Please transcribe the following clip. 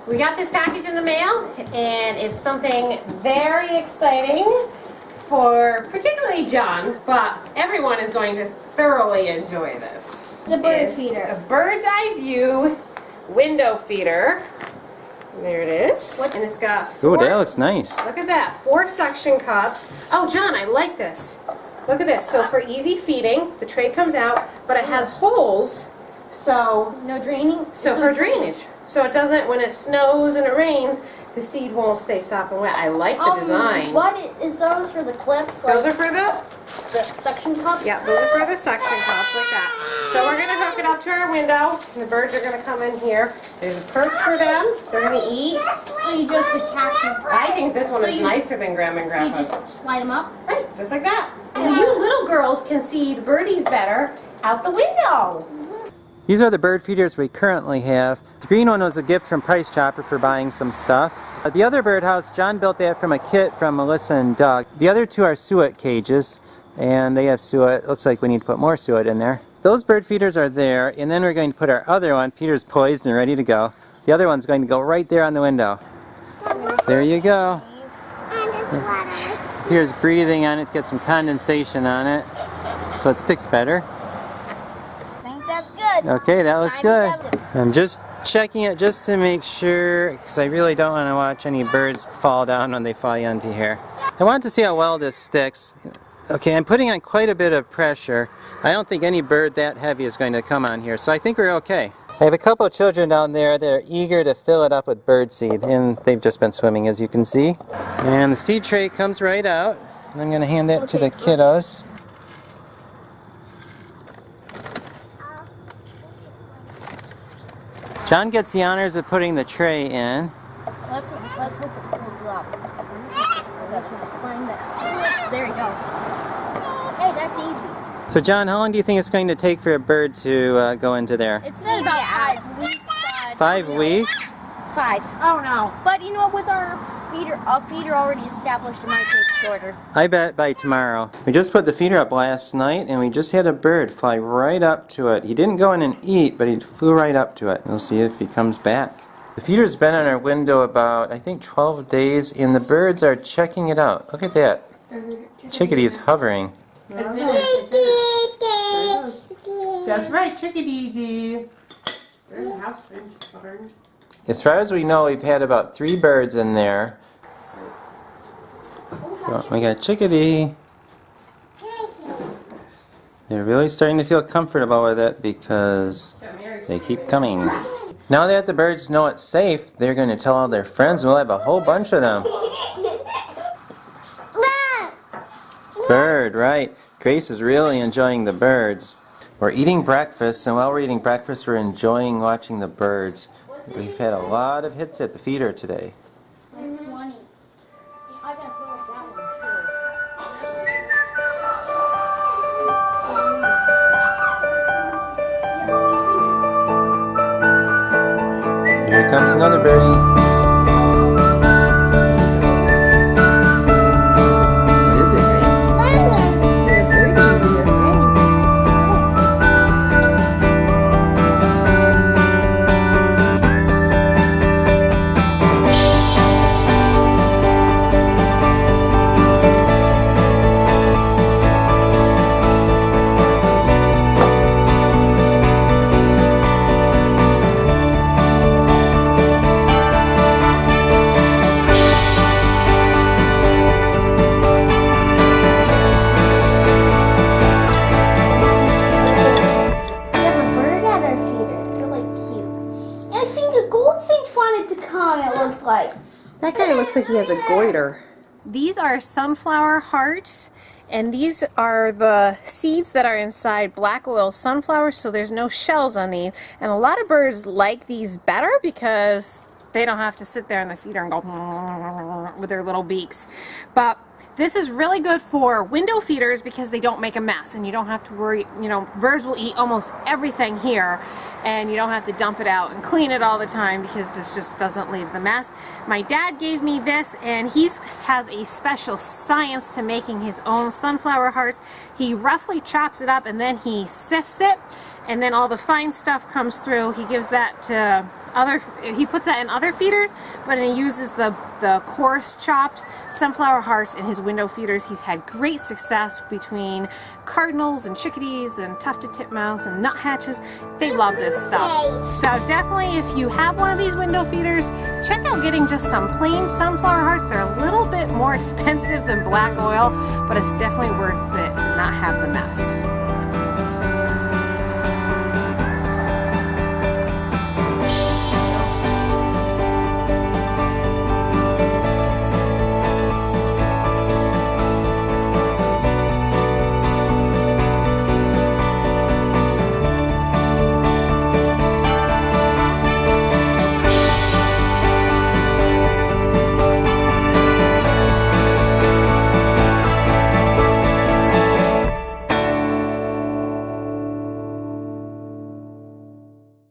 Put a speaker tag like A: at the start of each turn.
A: We got this package in the mail, and it's something very exciting for particularly John, but everyone is going to thoroughly enjoy this.
B: The bird
A: It's
B: feeder.
A: A bird's eye view window feeder. There it is. And it's got
C: Ooh,
A: 4.
C: that looks nice.
A: Look at that, 4 suction cups. Oh, John, I like this. Look at this. So for easy feeding, the tray comes out, but it has holes, so
B: No draining?
A: so for drainage. So it doesn't, when it snows and it rains, the seed won't stay sopping wet. I like the design.
B: What is those for the clips? Like
A: Those are for the
B: suction cups?
A: Yeah, those are for the suction cups, like that. So we're going to hook it up to our window, and the birds are going to come in here. There's a perch for them. They're going to eat.
B: So you just attach them.
A: I think this one
B: So
A: is
B: you-
A: nicer than Grandma and
B: So you
A: Grandpa's.
B: just slide them up?
A: Right, just like that. And you little girls can see the birdies better out the window.
C: These are the bird feeders we currently have. The green one was a gift from Price Chopper for buying some stuff. The other birdhouse, John built that from a kit from Melissa and Doug. The other 2 are suet cages, and they have suet. Looks like we need to put more suet in there. Those bird feeders are there, and then we're going to put our other one. Peter's poised and ready to go. The other one's going to go right there on the window. There you go. Peter's breathing on it to get some condensation on it, so it sticks better.
B: I think that's good.
C: Okay, that looks good.
B: 97.
C: I'm just checking it just to make sure, because I really don't want to watch any birds fall down when they fly onto here. I want to see how well this sticks. Okay, I'm putting on quite a bit of pressure. I don't think any bird that heavy is going to come on here, so I think we're okay. I have a couple of children down there that are eager to fill it up with bird seed, and they've just been swimming, as you can see. And the seed tray comes right out, and I'm going to hand that to the kiddos. John gets the honors of putting the tray in.
B: Let's hope it holds up. We gotta just find that. There he goes. Hey, that's easy.
C: So John, how long do you think it's going to take for a bird to go into there?
B: It said about 5 weeks. But
C: 5 weeks?
B: 5.
A: Oh no.
B: But you know, with our feeder already established, it might take shorter.
C: I bet by tomorrow. We just put the feeder up last night, and we just had a bird fly right up to it. He didn't go in and eat, but he flew right up to it. We'll see if he comes back. The feeder's been on our window about, I think, 12 days, and the birds are checking it out. Look at that. Chickadee is hovering.
A: That's right, chickadee. There's a house finch.
C: As far as we know, we've had about 3 birds in there. So we got chickadee. They're really starting to feel comfortable with it because they keep coming. Now that the birds know it's safe, they're going to tell all their friends, and we'll have a whole bunch of them. Bird, right. Grace is really enjoying the birds. We're eating breakfast, and while we're eating breakfast, we're enjoying watching the birds. We've had a lot of hits at the feeder today.
B: 20. I gotta feel like that was a
C: Here comes another birdie. What is it, Grace?
B: We have a bird at our feeder. It's really cute. I think a goldfinch wanted to come, it looked like.
A: That guy looks like he has a goiter. These are sunflower hearts, and these are the seeds that are inside black oil sunflowers, so there's no shells on these. And a lot of birds like these better because they don't have to sit there in the feeder and go with their little beaks. But this is really good for window feeders because they don't make a mess, and you don't have to worry, you know, birds will eat almost everything here, and you don't have to dump it out and clean it all the time because this just doesn't leave the mess. My dad gave me this, and he has a special science to making his own sunflower hearts. He roughly chops it up and then he sifts it, and then all the fine stuff comes through. He gives that to he puts that in other feeders, but he uses the coarse chopped sunflower hearts in his window feeders. He's had great success between cardinals and chickadees and tufted titmouse and nuthatches. They love this stuff. So definitely, if you have one of these window feeders, check out getting just some plain sunflower hearts. They're a little bit more expensive than black oil, but it's definitely worth it to not have the mess.